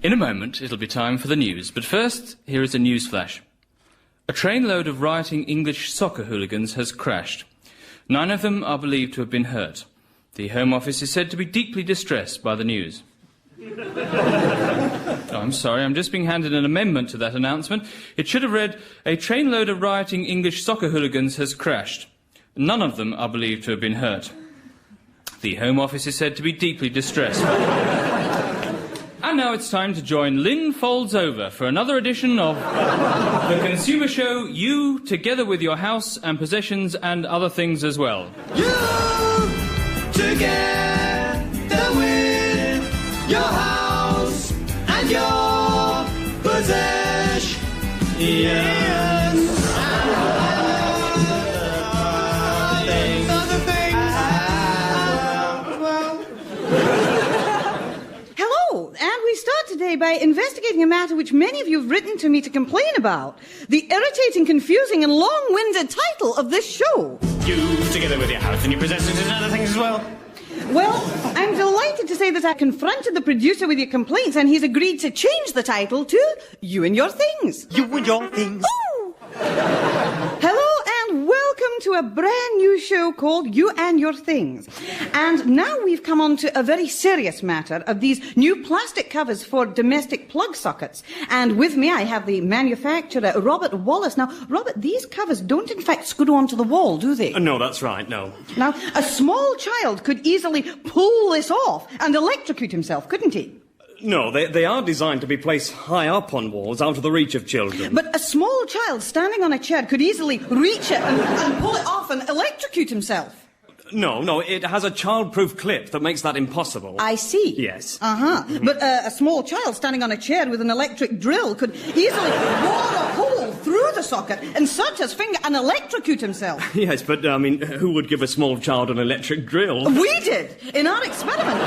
In a moment, it'll be time for the news, but first, here is a news flash. A trainload of rioting English soccer hooligans has crashed. 9 of them are believed to have been hurt. The Home Office is said to be deeply distressed by the news. Oh, I'm sorry, I'm just being handed an amendment to that announcement. It should have read, a trainload of rioting English soccer hooligans has crashed. None of them are believed to have been hurt. The Home Office is said to be deeply distressed. And now it's time to join Lynn Folds Over for another edition of the consumer show, You, Together with Your House and Possessions and Other Things as well. You, together with your house and your possessions. Today by investigating a matter which many of you have written to me to complain about. The irritating, confusing and long-winded title of this show. You, together with your house and your possessions and other things as well. Well, I'm delighted to say that I confronted the producer with your complaints and he's agreed to change the title to You and Your Things. You and Your Things. Ooh. Hello and welcome to a brand new show called You and Your Things. And now we've come on to a very serious matter of these new plastic covers for domestic plug sockets. And with me I have the manufacturer, Robert Wallace. Now, Robert, these covers don't in fact screw onto the wall, do they? No, that's right, no. Now, a small child could easily pull this off and electrocute himself, couldn't he? No, they are designed to be placed high up on walls, out of the reach of children. But a small child standing on a chair could easily reach it and pull it off and electrocute himself. No, it has a child-proof clip that makes that impossible. I see. Yes. Uh-huh. But a small child standing on a chair with an electric drill could easily bore a hole through the socket, insert his finger and electrocute himself. Yes, but, I mean, who would give a small child an electric drill? We did, in our experiment.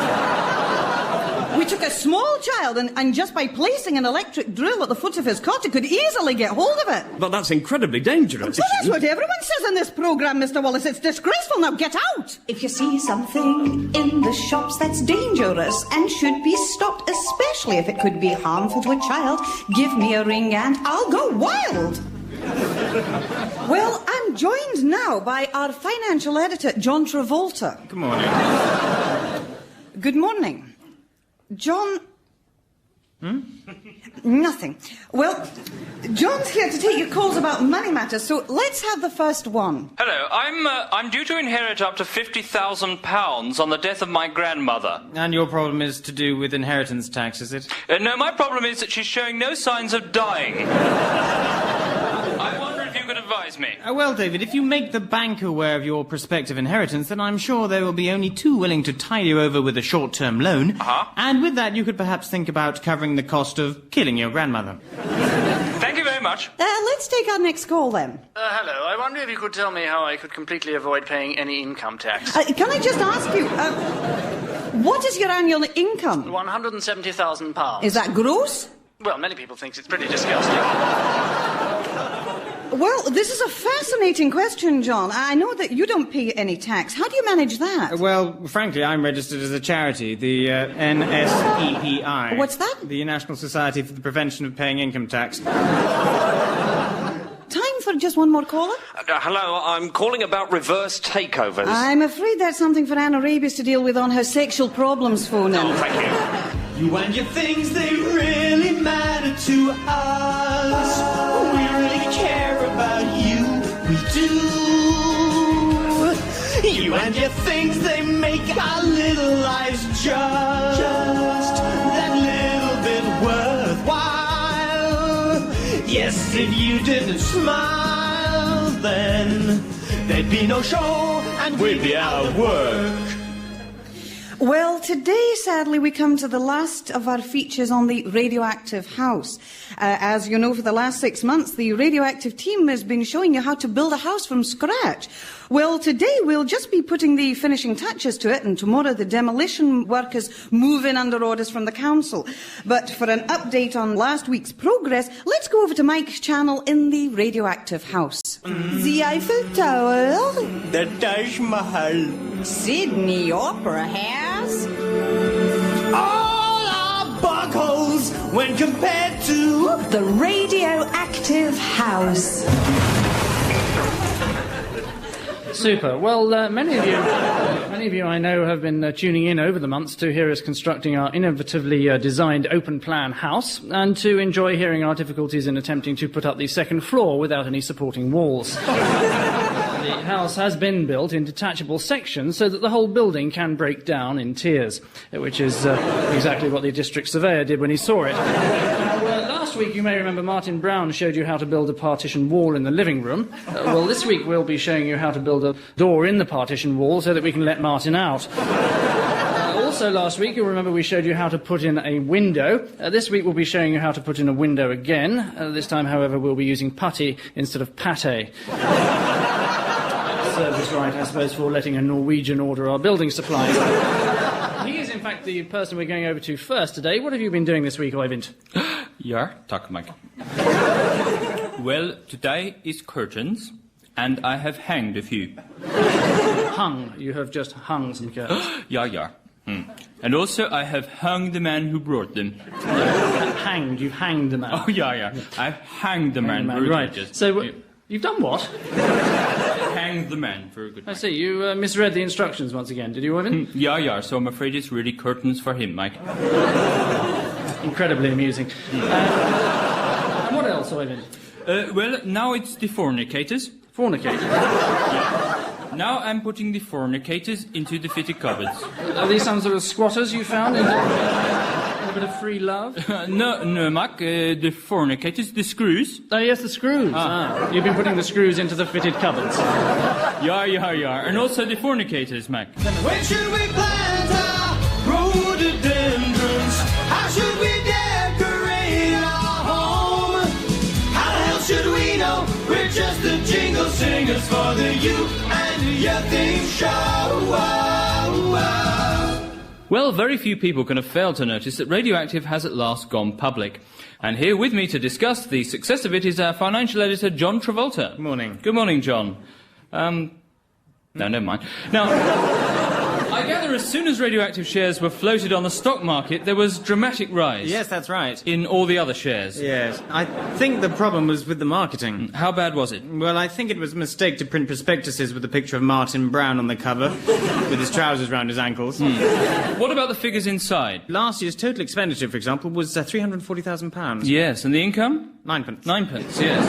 We took a small child and just by placing an electric drill at the foot of his cot, it could easily get hold of it. But that's incredibly dangerous. Well, that's what everyone says in this programme, Mr. Wallace. It's disgraceful. Now get out. If you see something in the shops that's dangerous and should be stopped, especially if it could be harmful to a child, give me a ring and I'll go wild. Well, I'm joined now by our financial editor, John Travolta. Good morning. Good morning. John... Nothing. Well, John's here to take your calls about money matters, so let's have the first one. Hello, I'm due to inherit up to £50,000 on the death of my grandmother. And your problem is to do with inheritance tax, is it? No, my problem is that she's showing no signs of dying. I wonder if you could advise me. Well, David, if you make the bank aware of your prospective inheritance, then I'm sure there will be only too willing to tie you over with a short-term loan. Uh-huh. And with that, you could perhaps think about covering the cost of killing your grandmother. Thank you very much. Let's take our next call, then. Hello. I wonder if you could tell me how I could completely avoid paying any income tax. Can I just ask you, what is your annual income? £170,000. Is that gross? Well, many people think it's pretty disgusting. Well, this is a fascinating question, John. I know that you don't pay any tax. How do you manage that? Well, frankly, I'm registered as a charity, the NSEPI. What's that? The National Society for the Prevention of Paying Income Tax. Time for just one more caller? Hello, I'm calling about reverse takeovers. I'm afraid that's something for Anna Rabies to deal with on her sexual problems phone in. Oh, thank you. You and your things, they really matter to us. We really care about you, we do. You and your things, they make our little lives just that little bit worthwhile. Yes, if you didn't smile, then there'd be no show and we'd be out of work. Well, today, sadly, we come to the last of our features on the radioactive house. As you know, for the last 6 months, the radioactive team has been showing you how to build a house from scratch. Well, today we'll just be putting the finishing touches to it, and tomorrow the demolition workers move in under orders from the council. But for an update on last week's progress, let's go over to Mike's channel in the radioactive house. The Eiffel Tower. The Taj Mahal. Sydney Opera House. All our bug holes when compared to The radioactive house. Super. Well, many of you I know have been tuning in over the months to hear us constructing our innovatively designed open-plan house and to enjoy hearing our difficulties in attempting to put up the second floor without any supporting walls. The house has been built in detachable sections so that the whole building can break down in tiers, which is exactly what the district surveyor did when he saw it. Last week, you may remember Martin Brown showed you how to build a partition wall in the living room. Well, this week we'll be showing you how to build a door in the partition wall so that we can let Martin out. Also last week, you'll remember we showed you how to put in a window. This week we'll be showing you how to put in a window again. This time, however, we'll be using putty instead of pate. Serves us right, I suppose, for letting a Norwegian order our building supplies. He is, in fact, the person we're going over to first today. What have you been doing this week, Oyvind? Ja, tack, Mike. Well, today is curtains, and I have hanged a few. Hung. You have just hung some curtains. Ja. And also, I have hung the man who brought them. Hanged. You've hanged the man. Oh, yeah. I've hanged the man. Right. So, you've done what? Hanged the man for a good I night. see. You misread the instructions once again, did you, Oyvind? Yeah. So I'm afraid it's really curtains for him, Mike. Incredibly amusing. And what else, Oyvind? Well, now it's the fornicators. Fornicators. Now I'm putting the fornicators into the fitted cupboards. Are these some sort of squatters you found? A bit of free love? No, Mac, the fornicators, the screws. Oh, yes, the screws. You've been putting the screws into the fitted cupboards. Yeah. And also the fornicators, Mac. when should we plant our rhododendrons? How should we decorate our home? How the hell should we know? We're just the jingle singers for the You and Your Thing show. Well, very few people can have failed to notice that Radioactive has at last gone public. And here with me to discuss the success of it is our financial editor, John Travolta. Good morning. Good morning, John. No, never mind. Now, I gather as soon as Radioactive shares were floated on the stock market, there was dramatic rise. Yes, that's right. In all the other shares. Yes. I think the problem was with the marketing. How bad was it? Well, I think it was a mistake to print prospectuses with a picture of Martin Brown on the cover, with his trousers round his ankles. What about the figures inside? Last year's total expenditure, for example, was £340,000. Yes, and the income? 9pence. 9pence, yes.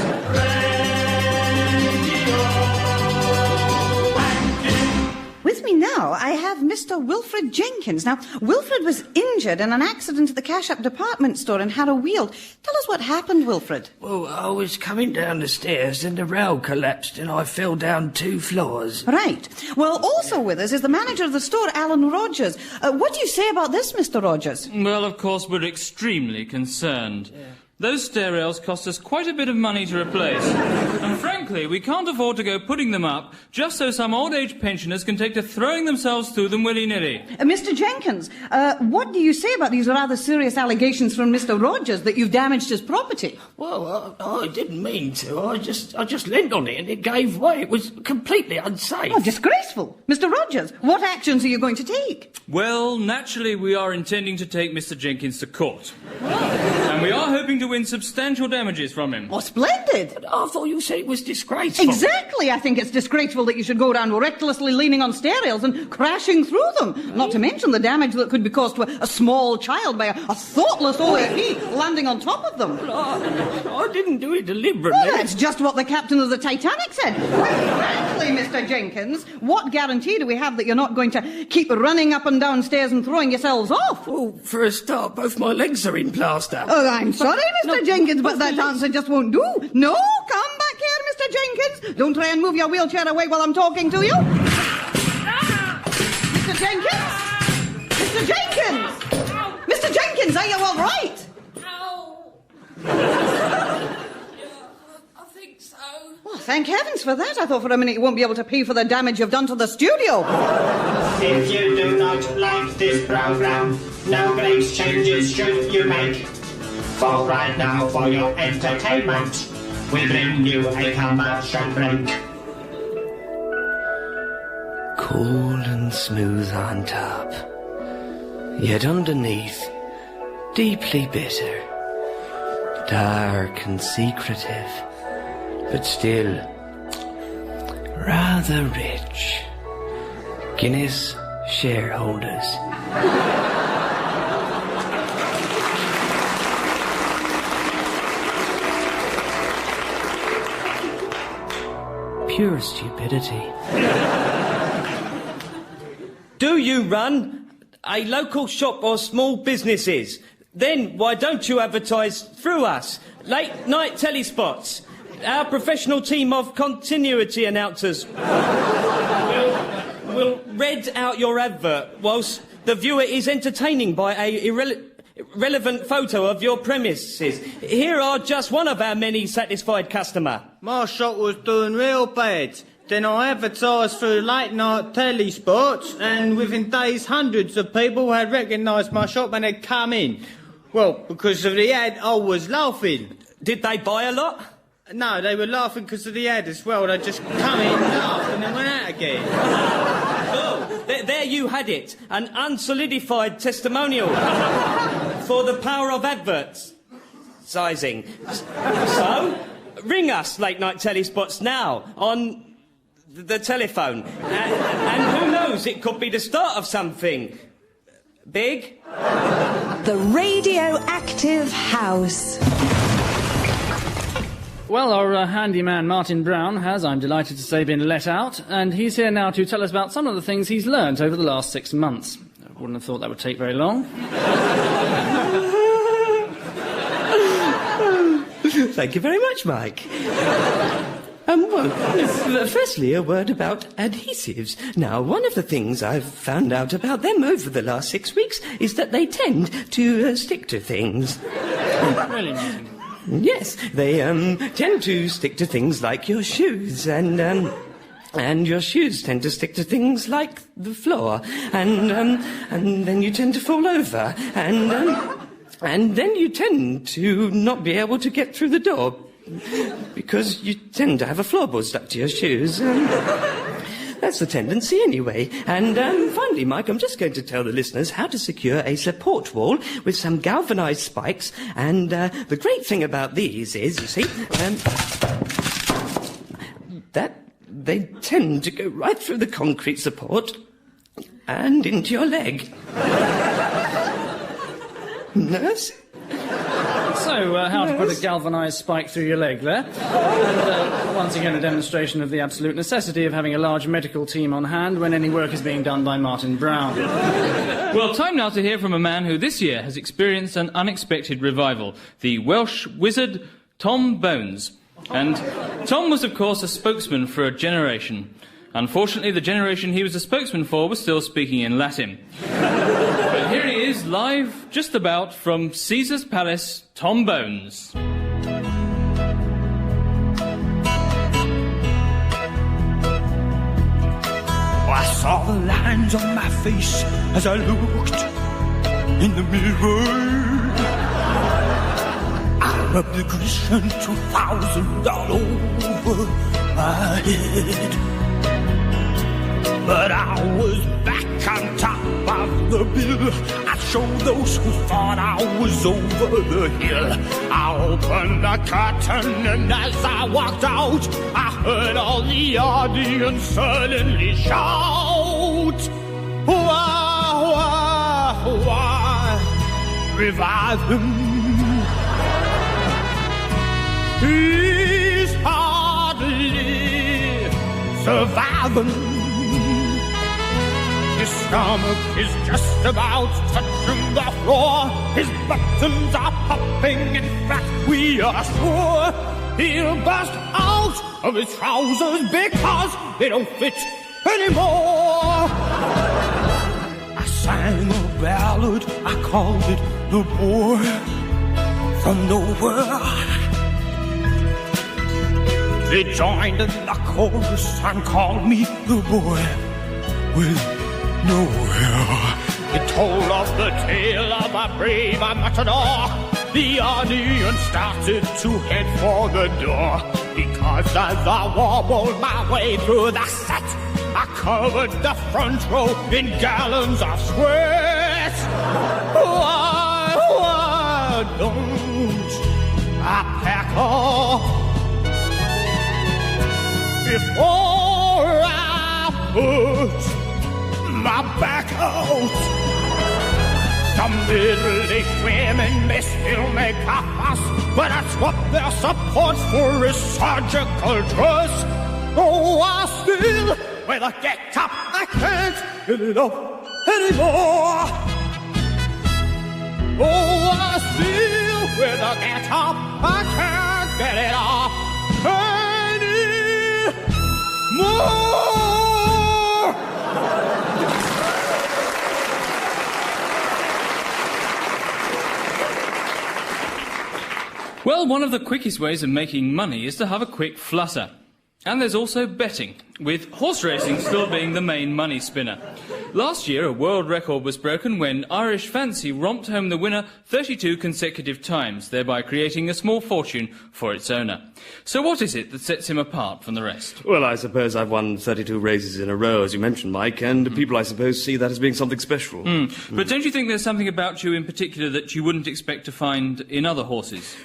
With me now, I have Mr. Wilfred Jenkins. Now, Wilfred was injured in an accident at the cash-up department store in Harrow Weald. Tell us what happened, Wilfred. Well, I was coming down the stairs and the rail collapsed and I fell down 2 floors. Right. Well, also with us is the manager of the store, Alan Rogers. What do you say about this, Mr. Rogers? Well, of course, we're extremely concerned. Those stair rails cost us quite a bit of money to replace. And frankly, we can't afford to go putting them up just so some old-age pensioners can take to throwing themselves through them willy-nilly. Mr. Jenkins, what do you say about these rather serious allegations from Mr. Rogers that you've damaged his property? Well, I didn't mean to. I just leant on it and it gave way. It was completely unsafe. Oh, disgraceful. Mr. Rogers, what actions are you going to take? Well, naturally, we are intending to take Mr. Jenkins to court. And we are hoping to win substantial damages from him. Oh, splendid. I thought you said it was disgraceful. Exactly. I think it's disgraceful that you should go around recklessly leaning on stair rails and crashing through them. Not to mention the damage that could be caused to a small child by a thoughtless OAP landing on top of them. I didn't do it deliberately. Well, that's just what the captain of the Titanic said. Frankly, Mr. Jenkins, what guarantee do we have that you're not going to keep running up and down stairs and throwing yourselves off? Well, for a start, both my legs are in plaster. Oh, I'm sorry, Mr. Jenkins, but that answer just won't do. No, come back here, Mr. Jenkins. Don't try and move your wheelchair away while I'm talking to you. Mr. Jenkins? Mr. Jenkins! Mr. Jenkins, are you all right? I think so. Well, thank heavens for that. I thought for a minute you won't be able to pay for the damage you've done to the studio. If you do not like this program, no great changes should you make. For right now, for your entertainment, we bring you a commercial break. Cool and smooth on top, yet underneath, deeply bitter. dark and secretive, but still rather rich. Guinness shareholders. Pure stupidity. Do you run a local shop or small businesses? Then why don't you advertise through us? Late night telespots. Our professional team of continuity announcers will read out your advert whilst the viewer is entertaining by a relevant photo of your premises. Here are just one of our many satisfied customer. My shop was doing real bad. Then I advertised through late-night telly spots, and within days hundreds of people had recognised my shop and had come in. Well, because of the ad, I was laughing. Did they buy a lot? No, they were laughing because of the ad as well. They just come in, laughed, and then went out again. Oh, there you had it. An unsolidified testimonial for the power of adverts. Sizing. So, ring us, late-night telly spots, now on the telephone. And who knows, it could be the start of something big. The radioactive house. Well, our handyman Martin Brown has, I'm delighted to say, been let out, and he's here now to tell us about some of the things he's learnt over the last 6 months. I wouldn't have thought that would take very long. Thank you very much, Mike. Well, firstly, a word about adhesives. Now, one of the things I've found out about them over the last 6 weeks is that they tend to stick to things. Really, Martin? Yes, they tend to stick to things like your shoes, and your shoes tend to stick to things like the floor, and then you tend to fall over, and then you tend to not be able to get through the door, because you tend to have a floorboard stuck to your shoes. That's the tendency anyway. And finally, Mike, I'm just going to tell the listeners how to secure a support wall with some galvanised spikes. And the great thing about these is, you see, that they tend to go right through the concrete support and into your leg. Nurse? So, how to put a galvanised spike through your leg there. And once again, a demonstration of the absolute necessity of having a large medical team on hand when any work is being done by Martin Brown. Well, time now to hear from a man who this year has experienced an unexpected revival, the Welsh wizard Tom Bones. And Tom was, of course, a spokesman for a generation. Unfortunately, the generation he was a spokesman for was still speaking in Latin. But here he is, live, just about, from Caesar's Palace, Tom Bones. I saw the lines on my face as I looked in the mirror. I rubbed the grease and 2,000 all over my head. But I was back on top of the bill. I showed those who thought I was over the hill. I opened the curtain and as I walked out, I heard all the audience suddenly shout, why, revive him. He's hardly surviving. His stomach is just about touching the floor. His buttons are popping. In fact, we are sure he'll burst out of his trousers because they don't fit anymore. I sang a ballad. I called it The Boy from Nowhere. They joined in the chorus and called me the boy with nowhere. It told of the tale of a brave matador. The audience started to head for the door, because as I wobbled my way through the set, I covered the front row in gallons of sweat. Why don't better. Before I put my back out, some middle-aged women may still make a fuss, but that's what their support for is surgical dress. Oh, I still, with a get up, I can't get it up anymore. Oh, I still, with a get up, I can't get it up anymore. Well, one of the quickest ways of making money is to have a quick flutter. And there's also betting, with horse racing still being the main money spinner. Last year, a world record was broken when Irish Fancy romped home the winner 32 consecutive times, thereby creating a small fortune for its owner. So what is it that sets him apart from the rest? Well, I suppose I've won 32 races in a row, as you mentioned, Mike, and people, I suppose, see that as being something special. But don't you think there's something about you in particular that you wouldn't expect to find in other horses?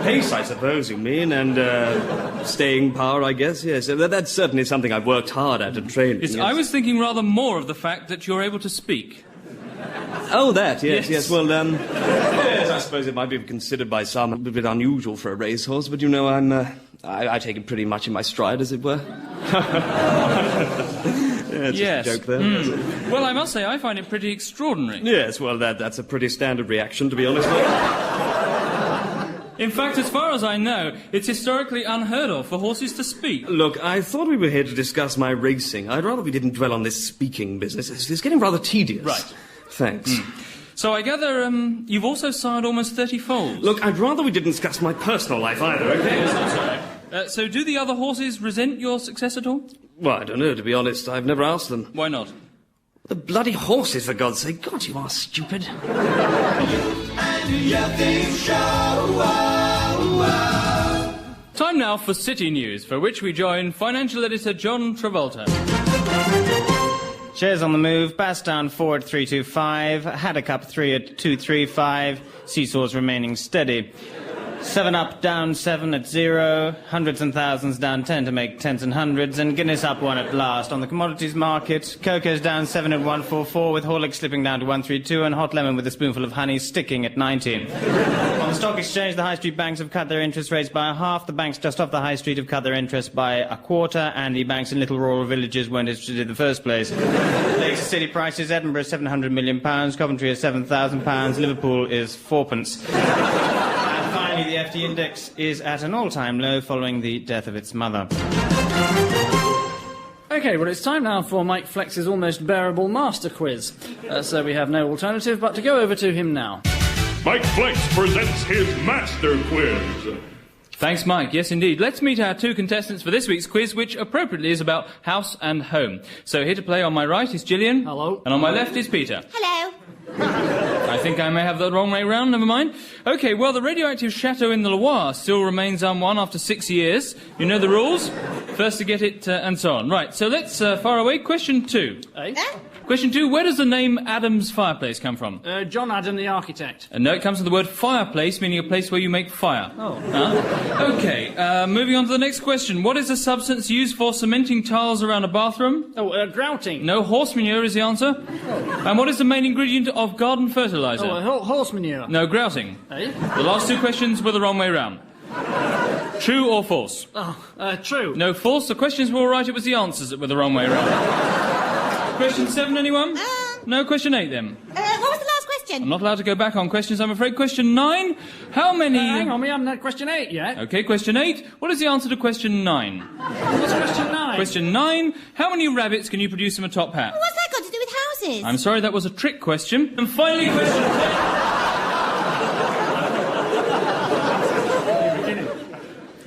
Pace, I suppose, you mean, and staying power, I guess, yes. That's certainly something I've worked hard at in training. Yes, I was thinking rather more of the fact that you're able to speak. Oh, that, yes. Well, yes, I suppose it might be considered by some a bit unusual for a racehorse, but, you know, I take it pretty much in my stride, as it were. It's just a joke there. Well, I must say, I find it pretty extraordinary. Yes, well, that's a pretty standard reaction, to be honest with you. In fact, as far as I know, it's historically unheard of for horses to speak. Look, I thought we were here to discuss my racing. I'd rather we didn't dwell on this speaking business. It's getting rather tedious. Right. Thanks. So I gather you've also sired almost 30 foals. Look, I'd rather we didn't discuss my personal life either, okay? Yes, I'm sorry. So do the other horses resent your success at all? Well, I don't know, to be honest. I've never asked them. Why not? The bloody horses, for God's sake. God, you are stupid. Time now for City News, for which we join financial editor John Travolta. Shares on the move, Bastown 4 at 325, Haddock up 3 at 235, Seesaws remaining steady. 7 Up down 7 at 0, hundreds and thousands down 10 to make tens and hundreds, and Guinness up 1 at last. On the commodities market, cocoa's down 7 at 144, with Horlicks slipping down to 132, and hot lemon with a spoonful of honey sticking at 19. On the stock exchange, the high street banks have cut their interest rates by a half, the banks just off the high street have cut their interest by a quarter, and the banks in little rural villages weren't interested in the first place. Latest city prices, Edinburgh is £700 million, Coventry is £7,000, Liverpool is 4p. Finally, the FT index is at an all-time low following the death of its mother. OK, well, it's time now for Mike Flex's almost bearable master quiz. So we have no alternative but to go over to him now. Mike Flex presents his master quiz. Thanks, Mike. Yes, indeed. Let's meet our two contestants for this week's quiz, which appropriately is about house and home. So here to play on my right is Gillian. Hello. And on my left is Peter. Hello. I think I may have the wrong way round, never mind. OK, well, the radioactive chateau in the Loire still remains unwon after 6 years. You know the rules? First to get it, and so on. Right, so let's fire away. Question 2. Question 2, where does the name Adam's Fireplace come from? John Adam, the architect. No, it comes from the word fireplace, meaning a place where you make fire. Oh. OK, moving on to the next question. What is the substance used for cementing tiles around a bathroom? Oh, grouting. No, horse manure is the answer. And what is the main ingredient of garden fertiliser? Oh, horse manure. No, grouting. Eh? The last two questions were the wrong way round. True or false? Oh, true. No, false. The questions were all right, it was the answers that were the wrong way round. Question 7, anyone? No, question 8 then. What was the last question? I'm not allowed to go back on questions, I'm afraid. Question 9, how many... hang on, we haven't had question 8 yet. OK, question 8, what is the answer to question 9? What's question 9? Question 9, how many rabbits can you produce from a top hat? What's that got to do with houses? I'm sorry, that was a trick question. And finally, question 10.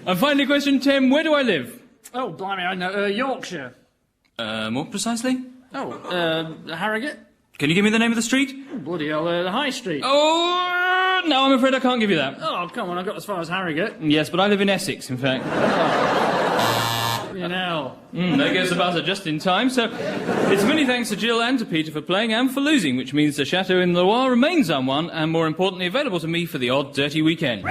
And finally, question 10, where do I live? Oh, blimey, I know. Yorkshire. More precisely? Oh, Harrogate? Can you give me the name of the street? Oh, bloody hell, the High Street. Oh, no, I'm afraid I can't give you that. Oh, come on, I got as far as Harrogate. Yes, but I live in Essex, in fact. You know. There goes the buzzer just in time. So it's many thanks to Jill and to Peter for playing and for losing, which means the Chateau in Loire remains unwon and, more importantly, available to me for the odd dirty weekend.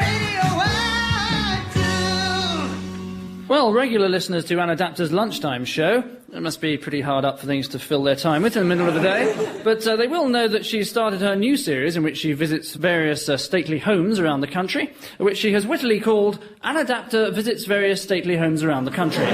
Well, regular listeners to Anne Adapter's lunchtime show, it must be pretty hard up for things to fill their time with in the middle of the day, but they will know that she started her new series in which she visits various stately homes around the country, which she has wittily called Anne Adapter Visits Various Stately Homes Around the Country.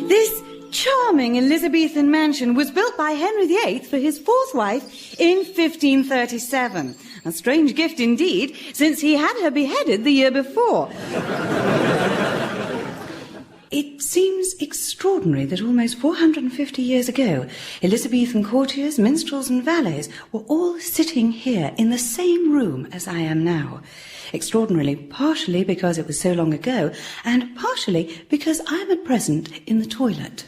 This charming Elizabethan mansion was built by Henry VIII for his fourth wife in 1537. A strange gift indeed, since he had her beheaded the year before. It seems extraordinary that almost 450 years ago, Elizabethan courtiers, minstrels and valets were all sitting here in the same room as I am now. Extraordinarily, partially because it was so long ago, and partially because I'm at present in the toilet.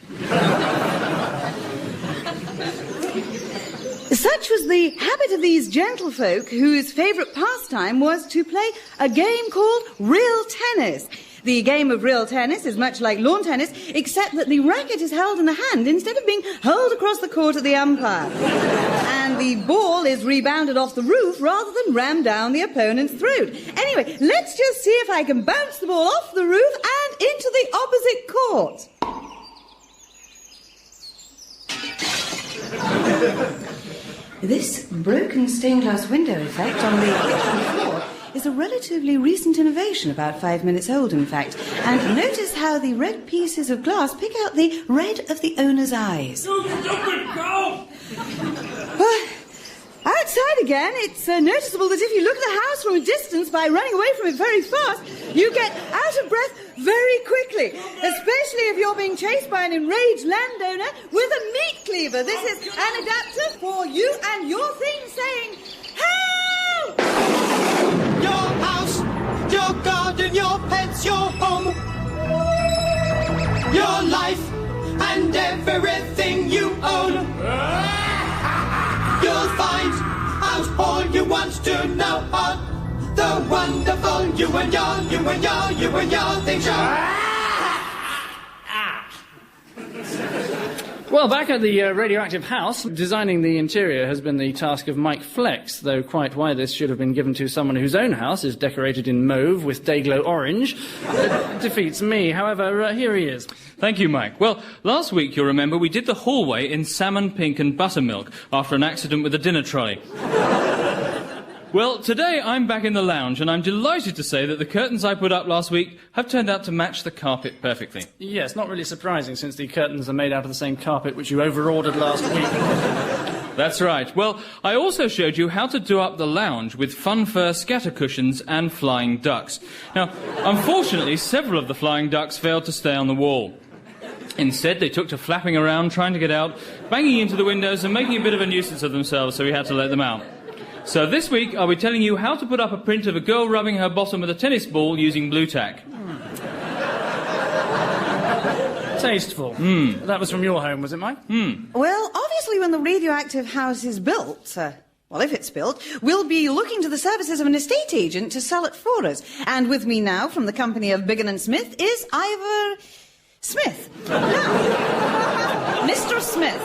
Such was the habit of these gentlefolk, whose favourite pastime was to play a game called real tennis. The game of real tennis is much like lawn tennis, except that the racket is held in the hand instead of being hurled across the court at the umpire. And the ball is rebounded off the roof rather than rammed down the opponent's throat. Anyway, let's just see if I can bounce the ball off the roof and into the opposite court. This broken stained glass window effect on the kitchen floor is a relatively recent innovation, about 5 minutes old, in fact. And notice how the red pieces of glass pick out the red of the owner's eyes. You stupid cow! Outside again, it's noticeable that if you look at the house from a distance by running away from it very fast, you get out of breath very quickly, especially if you're being chased by an enraged landowner with a meat cleaver. This is an adapter for you and your thing saying, help! Your house, your garden, your pets, your home, your life, and everything you own. You'll find out all you want to know on the wonderful you and your thing show. Well, back at the radioactive house, designing the interior has been the task of Mike Flex, though quite why this should have been given to someone whose own house is decorated in mauve with day-glow orange defeats me. However, here he is. Thank you, Mike. Well, last week, you'll remember, we did the hallway in salmon pink and buttermilk after an accident with a dinner trolley. Well, today I'm back in the lounge, and I'm delighted to say that the curtains I put up last week have turned out to match the carpet perfectly. Yes, not really surprising, since the curtains are made out of the same carpet which you over-ordered last week. That's right. Well, I also showed you how to do up the lounge with fun fur scatter cushions and flying ducks. Now, unfortunately, several of the flying ducks failed to stay on the wall. Instead, they took to flapping around, trying to get out, banging into the windows and making a bit of a nuisance of themselves, so we had to let them out. So this week, I'll be telling you how to put up a print of a girl rubbing her bottom with a tennis ball using blue tack. Tasteful. That was from your home, was it, Mike? Well, obviously when the radioactive house is built, well, if it's built, we'll be looking to the services of an estate agent to sell it for us. And with me now, from the company of Biggin & Smith, is Ivor Smith. Now, Mr. Smith.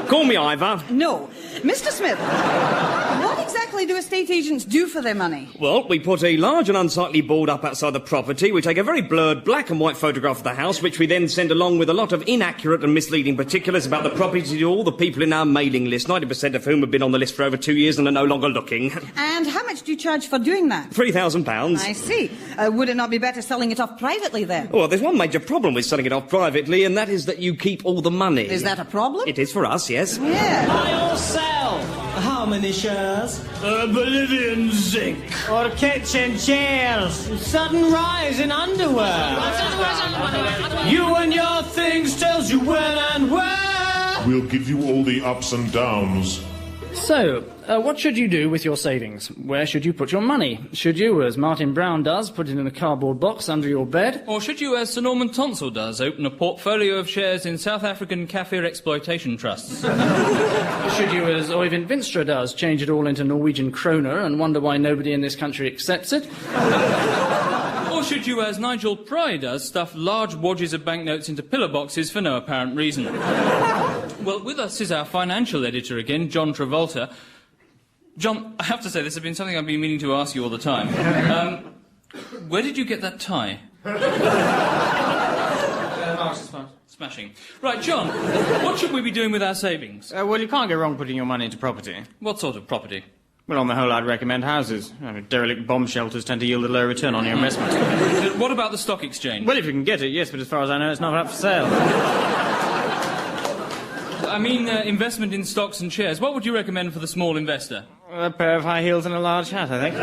Call me Ivor. No. Mr. Smith, what exactly do estate agents do for their money? Well, we put a large and unsightly board up outside the property. We take a very blurred black and white photograph of the house, which we then send along with a lot of inaccurate and misleading particulars about the property to all the people in our mailing list, 90% of whom have been on the list for over 2 years and are no longer looking. And how much do you charge for doing that? £3,000. I see. Would it not be better selling it off privately then? Well, there's one major problem with selling it off privately, and that is that you keep all the money. Is that a problem? It is for us, yes. Yeah. Buy or sell? How many shares? Bolivian zinc. Or kitchen chairs? Sudden rise in underwear? You and your things tells you when and where. We'll give you all the ups and downs. So, what should you do with your savings? Where should you put your money? Should you, as Martin Brown does, put it in a cardboard box under your bed? Or should you, as Sir Norman Tonsell does, open a portfolio of shares in South African Kaffir exploitation trusts? Should you, as Oyvind Vinstra does, change it all into Norwegian kroner and wonder why nobody in this country accepts it? Or should you, as Nigel Pry does, stuff large wadges of banknotes into pillar boxes for no apparent reason? Well, with us is our financial editor again, John Travolta. John, I have to say, this has been something I've been meaning to ask you all the time. Where did you get that tie? Smashing. Right, John, what should we be doing with our savings? Well, you can't go wrong putting your money into property. What sort of property? Well, on the whole, I'd recommend houses. Derelict bomb shelters tend to yield a low return on your investment. What about the stock exchange? Well, if you can get it, yes, but as far as I know, it's not up for sale. I mean, investment in stocks and shares. What would you recommend for the small investor? A pair of high heels and a large hat, I think.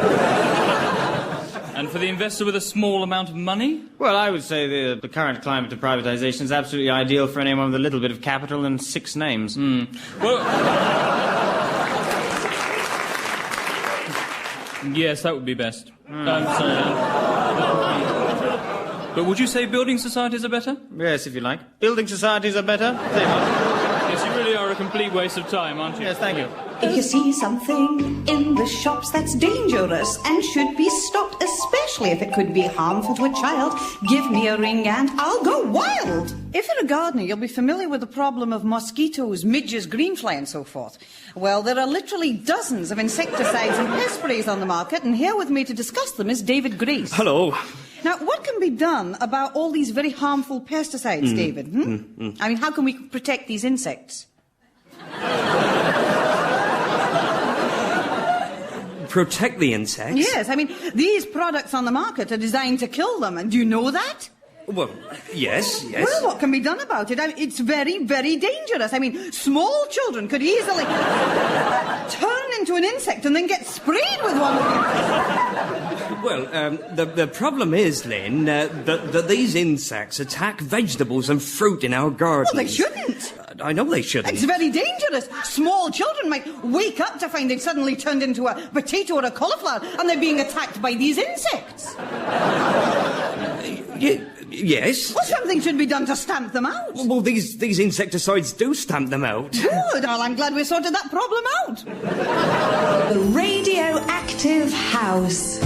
And for the investor with a small amount of money? Well, I would say the current climate of privatisation is absolutely ideal for anyone with a little bit of capital and 6 names. Well... yes, that would be best. But would you say building societies are better? Yes, if you like. Building societies are better? Yes, you really are a complete waste of time, aren't you? Yes, thank you. If you see something in the shops that's dangerous and should be stopped, especially if it could be harmful to a child, give me a ring and I'll go wild. If you're a gardener, you'll be familiar with the problem of mosquitoes, midges, greenfly and so forth. Well, there are literally dozens of insecticides and pest sprays on the market, and here with me to discuss them is David Grace. Hello. Now, what can be done about all these very harmful pesticides, David? I mean, how can we protect these insects? Protect the insects? Yes, I mean, these products on the market are designed to kill them, and do you know that? Well, yes. Well, what can be done about it? I mean, it's very, very dangerous. I mean, small children could easily turn into an insect and then get sprayed with one. Well, the problem is, Lynn, that these insects attack vegetables and fruit in our gardens. Well, they shouldn't. I know they shouldn't. It's very dangerous. Small children might wake up to find they've suddenly turned into a potato or a cauliflower and they're being attacked by these insects. Yes. Well, something should be done to stamp them out. Well, these insecticides do stamp them out. Good. Well, I'm glad we sorted that problem out. The radioactive house.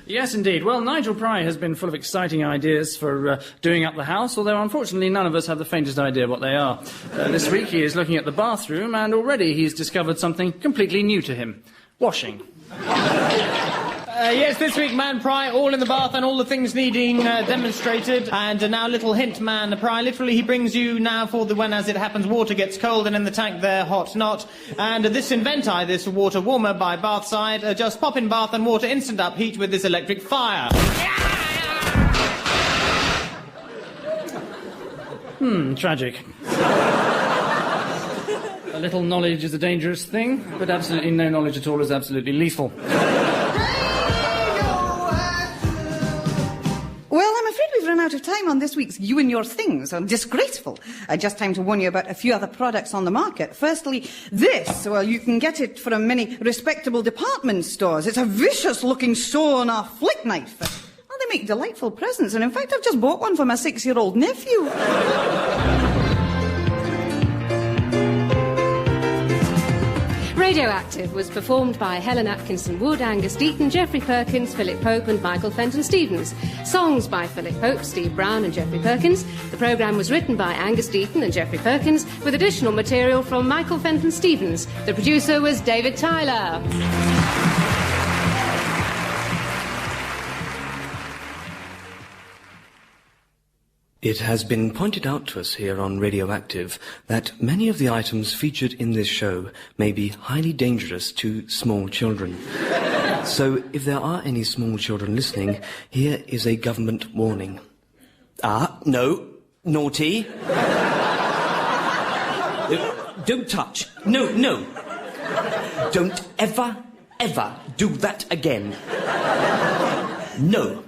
Yes, indeed. Well, Nigel Pry has been full of exciting ideas for doing up the house, although unfortunately none of us have the faintest idea what they are. This week he is looking at the bathroom, and already he's discovered something completely new to him. Washing. Yes, this week, Man Pry, all in the bath and all the things needing demonstrated. And now, little hint, Man Pry, literally he brings you now for the when, as it happens, water gets cold and in the tank there, hot not. And this Inventi, this water warmer by Bathside, just pop in bath and water instant up heat with this electric fire. Tragic. A little knowledge is a dangerous thing, but absolutely no knowledge at all is absolutely lethal. Well, I'm afraid we've run out of time on this week's You and Your Things, so disgraceful. Just time to warn you about a few other products on the market. Firstly, this. Well, you can get it from many respectable department stores. It's a vicious-looking sawn-off flick knife. Well, they make delightful presents, and in fact, I've just bought one for my 6-year-old nephew. Radioactive was performed by Helen Atkinson Wood, Angus Deaton, Geoffrey Perkins, Philip Pope and Michael Fenton Stevens. Songs by Philip Pope, Steve Brown and Geoffrey Perkins. The programme was written by Angus Deaton and Geoffrey Perkins, with additional material from Michael Fenton Stevens. The producer was David Tyler. It has been pointed out to us here on Radioactive that many of the items featured in this show may be highly dangerous to small children. So, if there are any small children listening, here is a government warning. No. Naughty. Don't touch. No. Don't ever do that again. No.